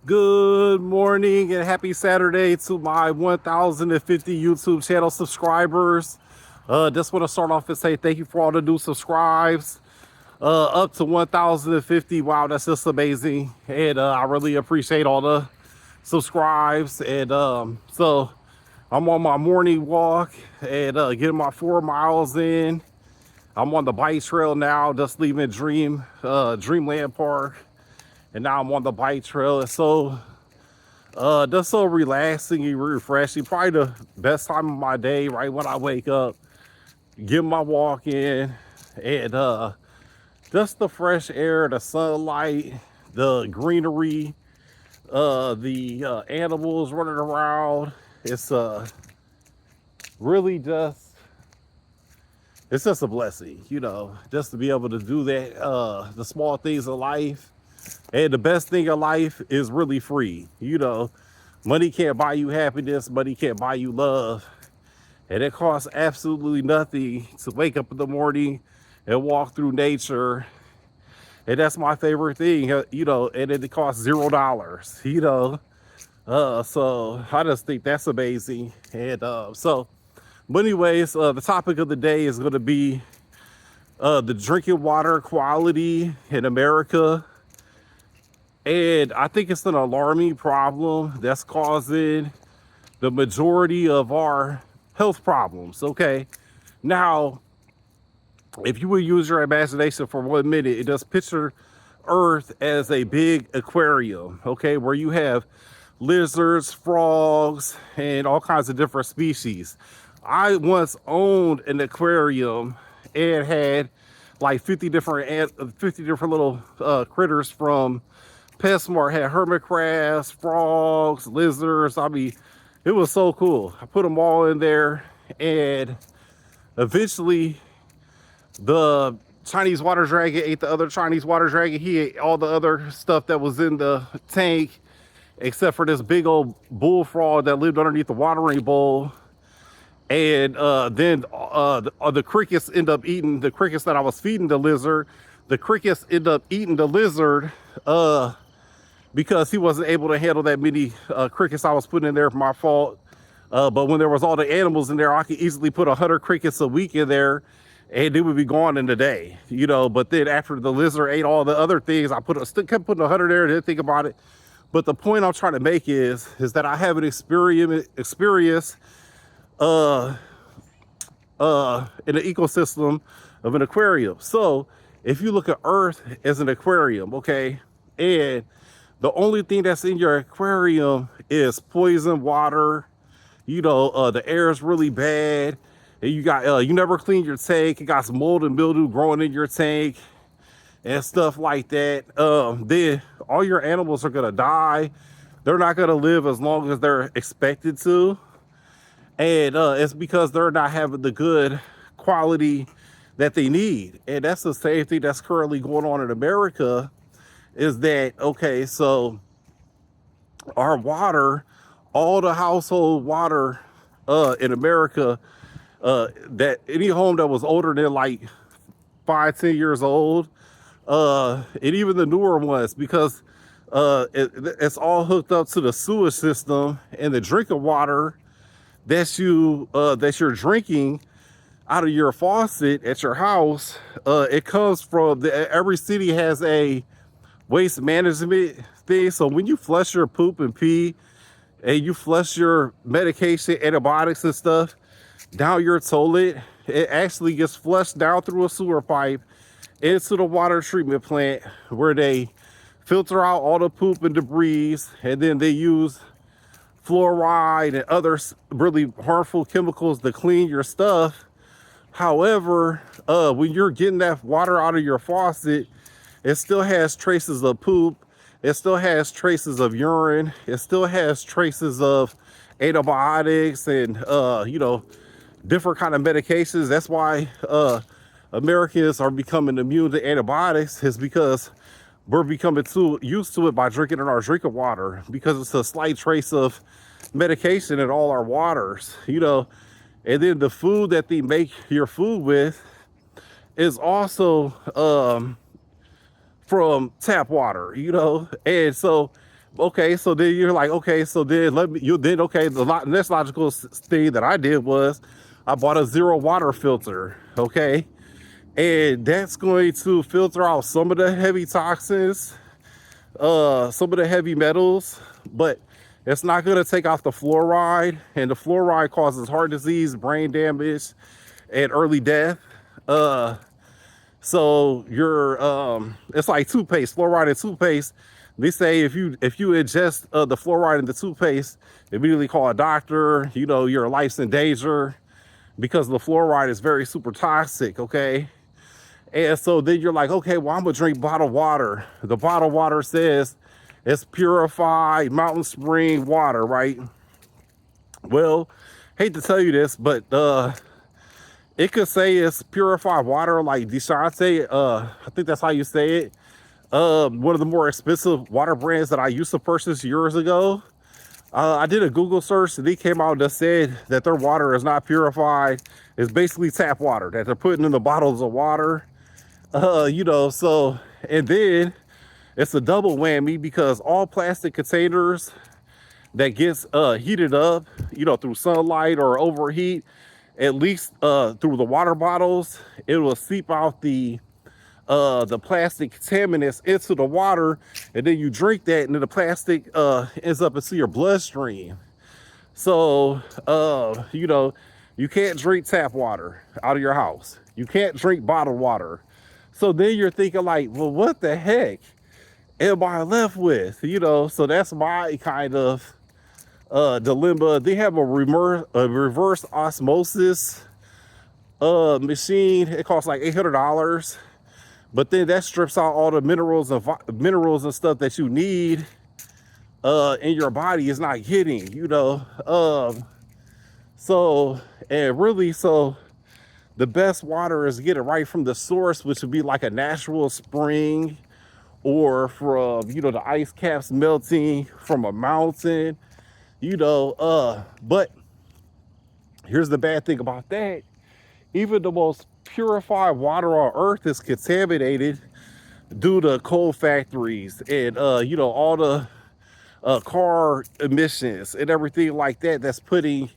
Good morning and happy Saturday to my 1,050 YouTube channel subscribers. Just want to start off and say thank you for all the new subscribes. Up to 1,050. Wow, that's just amazing. And I really appreciate all the subscribes. And so I'm on my morning walk and getting my 4 miles in. I'm on the bike trail now, just leaving Dreamland Park. And now I'm on the bike trail. It's that's so relaxing and refreshing. Probably the best time of my day, right when I wake up, get my walk in, and just the fresh air, the sunlight, the greenery, the animals running around. It's really it's just a blessing, just to be able to do that. The small things of life. And the best thing in life is really free. Money can't buy you happiness. Money can't buy you love. And it costs absolutely nothing to wake up in the morning and walk through nature. And that's my favorite thing, and it costs $0, So I just think that's amazing. And but anyways, the topic of the day is going to be the drinking water quality in America. And I think it's an alarming problem that's causing the majority of our health problems. Okay. Now, if you would use your imagination for 1 minute, it just picture Earth as a big aquarium, okay, where you have lizards, frogs, and all kinds of different species. I once owned an aquarium and had like 50 different little critters from PetSmart. Had hermit crabs, frogs, lizards. I mean, it was so cool. I put them all in there, and eventually the Chinese water dragon ate the other Chinese water dragon. He ate all the other stuff that was in the tank, except for this big old bullfrog that lived underneath the watering bowl. And then the crickets end up eating the crickets that I was feeding the lizard. The crickets end up eating the lizard because he wasn't able to handle that many crickets I was putting in there. For my fault. But when there was all the animals in there, I could easily put 100 crickets a week in there, and they would be gone in a day. But then after the lizard ate all the other things, I kept putting 100 there. Didn't think about it. But the point I'm trying to make is that I have an experience in the ecosystem of an aquarium. So if you look at Earth as an aquarium, okay, and the only thing that's in your aquarium is poison water, the air is really bad, and you never clean your tank. You got some mold and mildew growing in your tank and stuff like that. Then all your animals are gonna die. They're not gonna live as long as they're expected to. And it's because they're not having the good quality that they need. And that's the same thing that's currently going on in America, is that, okay, so our water, all the household water in America, that any home that was older than like 5, 10 years old, and even the newer ones, because it's all hooked up to the sewage system, and the drinking water that you're drinking out of your faucet at your house, it comes from every city has a waste management thing. So when you flush your poop and pee, and you flush your medication, antibiotics and stuff down your toilet, it actually gets flushed down through a sewer pipe into the water treatment plant, where they filter out all the poop and debris, and then they use fluoride and other really harmful chemicals to clean your stuff. However, when you're getting that water out of your faucet, it still has traces of poop. It still has traces of urine. It still has traces of antibiotics and, different kind of medications. That's why Americans are becoming immune to antibiotics, is because we're becoming too used to it by drinking in our drinking water, because it's a slight trace of medication in all our waters, and then the food that they make your food with is also from tap water, and so Okay, so then you're like, okay, so then okay, next logical thing that I did was I bought a zero water filter, okay? And that's going to filter out some of the heavy toxins, some of the heavy metals, but it's not going to take out the fluoride, and the fluoride causes heart disease, brain damage, and early death. Uh, so it's like toothpaste, fluoride in toothpaste. They say if you ingest the fluoride in the toothpaste, immediately call a doctor. You know your life's in danger because the fluoride is very super toxic. Okay, and so then you're like, okay, well, I'm gonna drink bottled water. The bottled water says it's purified mountain spring water, right? Well, hate to tell you this, but it could say it's purified water, like Deshante. I think that's how you say it. One of the more expensive water brands that I used to purchase years ago. I did a Google search and they came out that said that their water is not purified. It's basically tap water that they're putting in the bottles of water. So, and then it's a double whammy because all plastic containers that gets heated up, through sunlight or overheat, at least through the water bottles, it will seep out the plastic contaminants into the water, and then you drink that, and then the plastic ends up into your bloodstream. So, you can't drink tap water out of your house. You can't drink bottled water. So then you're thinking like, well, what the heck am I left with? So that's my kind of dilemma. They have a reverse osmosis machine. It costs like $800, but then that strips out all the minerals and stuff that you need in your body is not getting. So and really, so the best water is get it right from the source, which would be like a natural spring, or from the ice caps melting from a mountain. But here's the bad thing about that. Even the most purified water on earth is contaminated due to coal factories and all the car emissions and everything like that. That's putting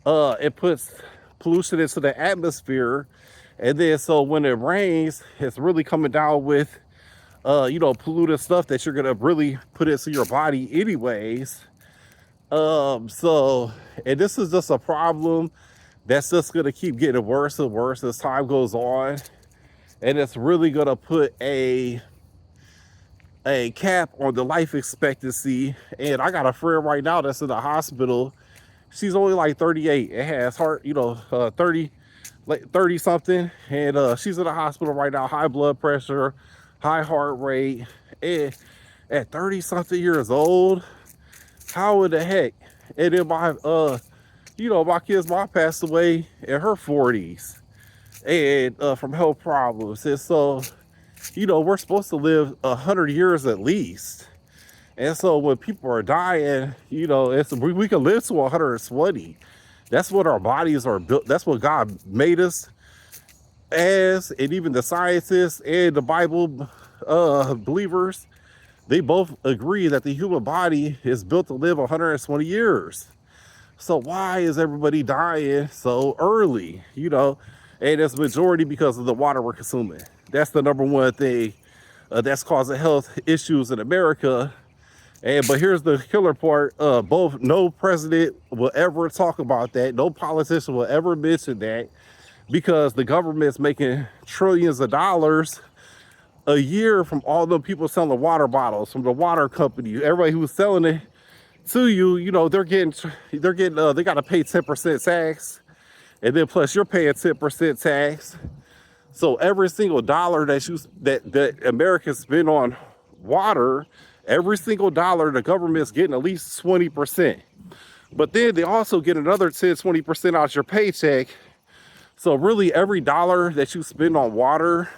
it puts pollution into the atmosphere. And then so when it rains, it's really coming down with polluted stuff that you're gonna really put into your body anyways. So, and this is just a problem that's just gonna keep getting worse and worse as time goes on, and it's really gonna put a cap on the life expectancy. And I got a friend right now that's in the hospital. She's only like 38. It has heart, 30 something, and she's in the hospital right now, high blood pressure, high heart rate, and at 30 something years old. How in the heck? And then my kid's mom passed away in her 40s, and from health problems. And so, we're supposed to live 100 years at least. And so when people are dying, we can live to 120. That's what our bodies are built. That's what God made us as, and even the scientists and the Bible believers, they both agree that the human body is built to live 120 years. So why is everybody dying so early? And it's majority because of the water we're consuming. That's the number one thing that's causing health issues in America. But here's the killer part. No president will ever talk about that. No politician will ever mention that, because the government's making trillions of dollars a year from all the people selling water bottles, from the water company. Everybody who's selling it to you, they got to pay 10% tax, and then plus you're paying 10% tax. So every single dollar that Americans spend on water, every single dollar the government's getting at least 20%. But then they also get another 10-20% out your paycheck. So really every dollar that you spend on water,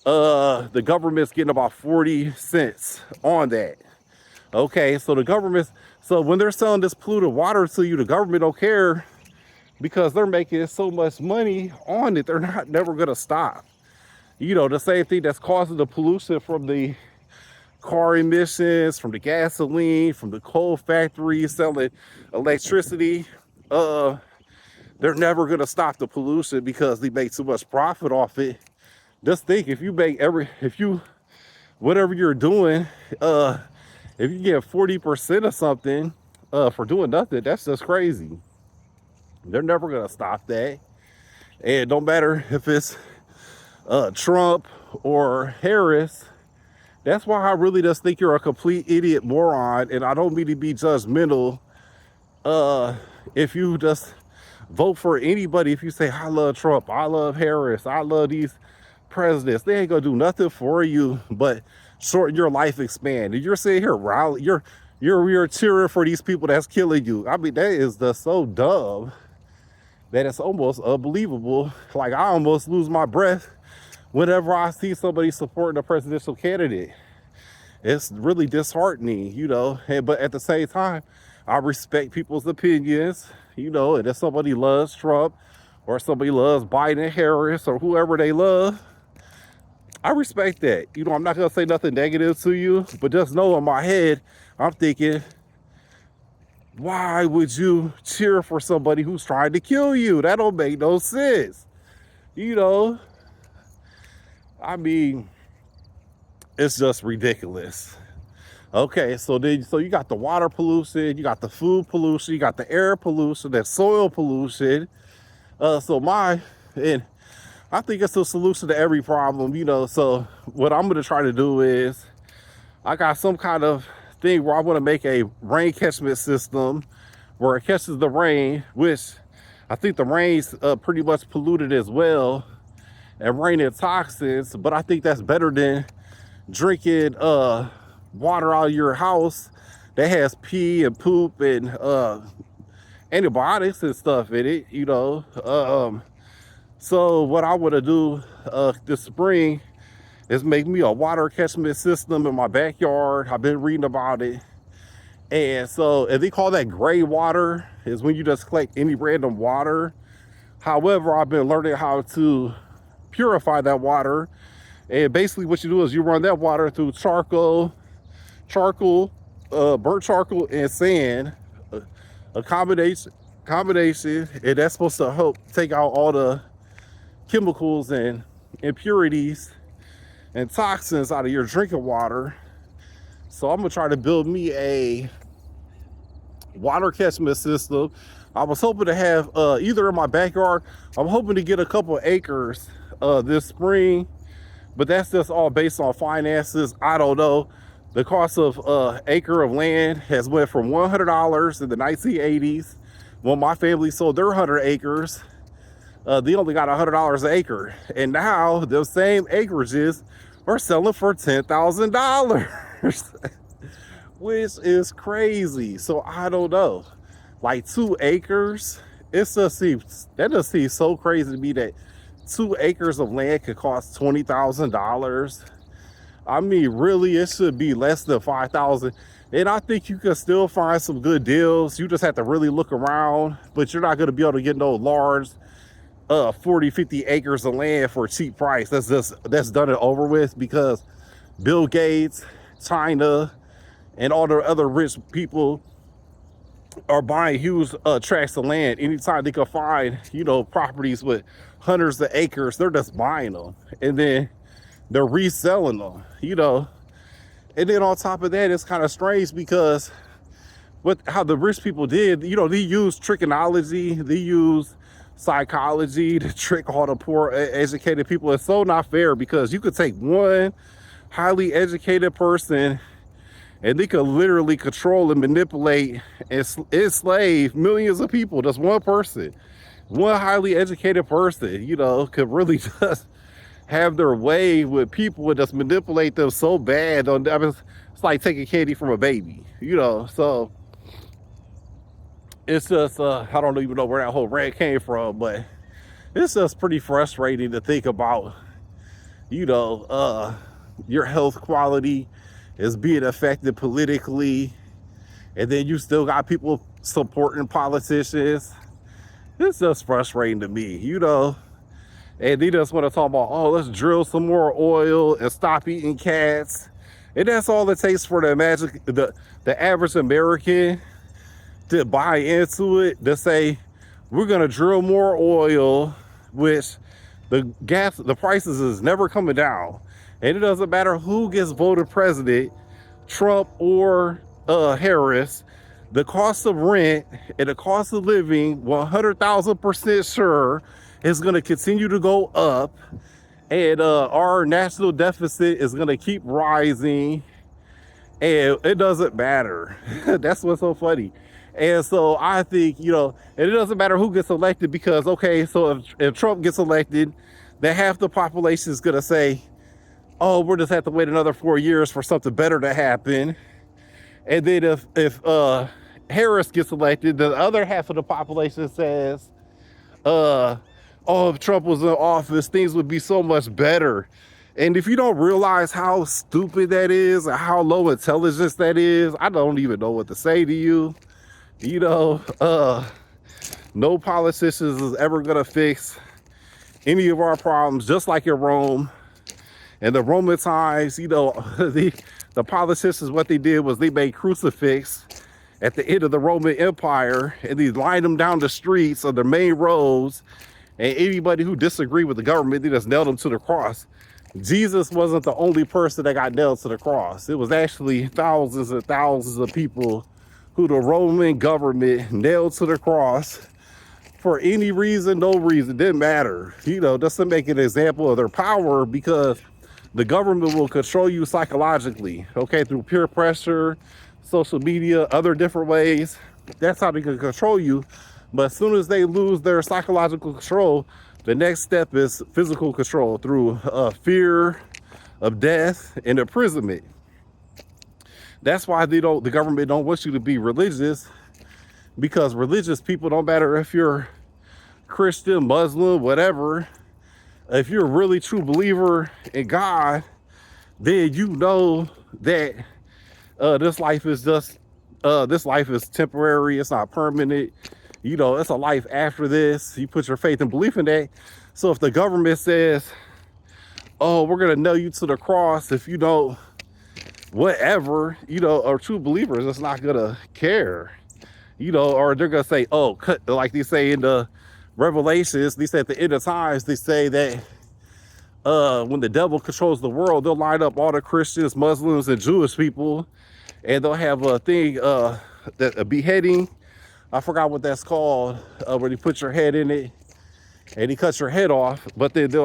the government's getting about 40 cents on that. Okay, so so when they're selling this polluted water to you, the government don't care, because they're making so much money on it. They're never gonna stop. The same thing that's causing the pollution from the car emissions, from the gasoline, from the coal factories selling electricity. They're never gonna stop the pollution because they make too much profit off it. Just think, if you make whatever you're doing, if you get 40% of something for doing nothing, that's just crazy. They're never gonna stop that. And no matter if it's Trump or Harris, that's why I really just think you're a complete idiot moron. And I don't mean to be judgmental. If you just vote for anybody, if you say, I love Trump, I love Harris, I love these presidents, they ain't gonna do nothing for you but shorten your life expand. And you're sitting here rally, you're cheering for these people that's killing you. I mean, that is just so dumb that it's almost unbelievable. Like, I almost lose my breath whenever I see somebody supporting a presidential candidate. It's really disheartening, you know. But at the same time, I respect people's opinions, you know. And if somebody loves Trump or somebody loves Biden, Harris, or whoever they love, I respect that. You know, I'm not gonna say nothing negative to you, but just know in my head, I'm thinking, why would you cheer for somebody who's trying to kill you? That don't make no sense. You know, I mean, it's just ridiculous. Okay, so you got the water pollution, you got the food pollution, you got the air pollution, that soil pollution. And I think it's a solution to every problem, you know. So what I'm gonna try to do is, I got some kind of thing where I want to make a rain catchment system where it catches the rain, which I think the rain's pretty much polluted as well, and raining toxins. But I think that's better than drinking water out of your house that has pee and poop and antibiotics and stuff in it, you know. So what I want to do this spring is make me a water catchment system in my backyard. I've been reading about it. And they call that gray water, is when you just collect any random water. However, I've been learning how to purify that water. And basically what you do is you run that water through charcoal, burnt charcoal and sand, a combination, and that's supposed to help take out all the chemicals and impurities and toxins out of your drinking water. So I'm gonna try to build me a water catchment system. I was hoping to have either in my backyard, I'm hoping to get a couple acres this spring, but that's just all based on finances. I don't know. The cost of acre of land has went from $100 in the 1980s when my family sold their 100 acres. They only got $100 an acre, and now those same acreages are selling for $10,000, which is crazy. So I don't know, like 2 acres, that just seems so crazy to me that 2 acres of land could cost $20,000. I mean, really, it should be less than $5,000. And I think you can still find some good deals. You just have to really look around, but you're not going to be able to get no large 40, 50 acres of land for a cheap price. That's done and over with, because Bill Gates, China, and all the other rich people are buying huge tracts of land. Anytime they can find, you know, properties with hundreds of acres, they're just buying them and then they're reselling them, you know. And then on top of that, it's kind of strange because how the rich people did, you know, they use trickology, they use psychology to trick all the poor educated people. It's so not fair, because you could take one highly educated person and they could literally control and manipulate and enslave millions of people. Just one person, one highly educated person, you know, could really just have their way with people and just manipulate them so bad. I mean, it's like taking candy from a baby, you know. So it's just, I don't even know where that whole rant came from, but it's just pretty frustrating to think about, you know, your health quality is being affected politically, and then you still got people supporting politicians. It's just frustrating to me, you know. And they just want to talk about, oh, let's drill some more oil and stop eating cats And that's all it takes for the average American to buy into it, to say, we're gonna drill more oil, which the prices is never coming down. And it doesn't matter who gets voted president, Trump or Harris, the cost of rent and the cost of living, 100,000% sure, is gonna continue to go up. And our national deficit is gonna keep rising, and it doesn't matter. That's what's so funny. And so I think, and it doesn't matter who gets elected, because, okay, so if Trump gets elected, then half the population is gonna say, oh, we'll just have to wait another 4 years for something better to happen. And then if Harris gets elected, the other half of the population says, oh, if Trump was in office, things would be so much better. And if you don't realize how stupid that is and how low intelligence that is, I don't even know what to say to you. No politicians is ever gonna fix any of our problems, just like in Rome. And the Roman times, the politicians, what they did was they made crucifix at the end of the Roman Empire, and they lined them down the streets of the main roads, and anybody who disagreed with the government, they just nailed them to the cross. Jesus wasn't the only person that got nailed to the cross. It was actually thousands and thousands of people who the Roman government nailed to the cross for any reason, no reason, didn't matter. Just to make an example of their power, because the government will control you psychologically, okay, through peer pressure, social media, other different ways. That's how they can control you. But as soon as they lose their psychological control, the next step is physical control through fear of death and imprisonment. That's why the government don't want you to be religious, because religious people, don't matter if you're Christian, Muslim, whatever, if you're a really true believer in God, then you know that this life is temporary, it's not permanent. It's a life after this. You put your faith and belief in that. So if the government says, oh, we're gonna nail you to the cross if you don't, whatever, a true believer is just not gonna care, or they're gonna say, oh, like they say in the Revelations, they say at the end of times, they say that when the devil controls the world, they'll line up all the Christians, Muslims, and Jewish people, and they'll have a thing, a beheading. I forgot what that's called, where you put your head in it and he cuts your head off. But then they're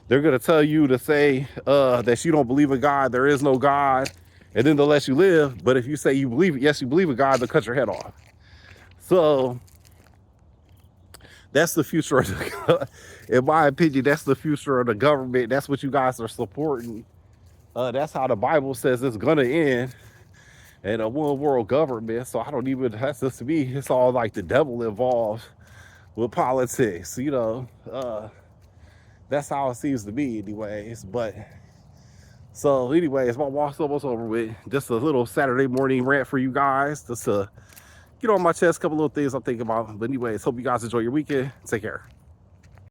gonna tell you to say that you don't believe in God, there is no God, and then they'll let you live. But if you say you believe, yes, you believe in God, they'll cut your head off. So that's the future of in my opinion, that's the future of the government. That's what you guys are supporting. That's how the Bible says it's gonna end. And a one world government. So I don't even, that's just to me, it's all like the devil involved with politics, that's how it seems to me anyways. But so anyways, my walk's almost over with. Just a little Saturday morning rant for you guys, just to get on my chest, a couple little things I'm thinking about. But anyways, hope you guys enjoy your weekend. Take care.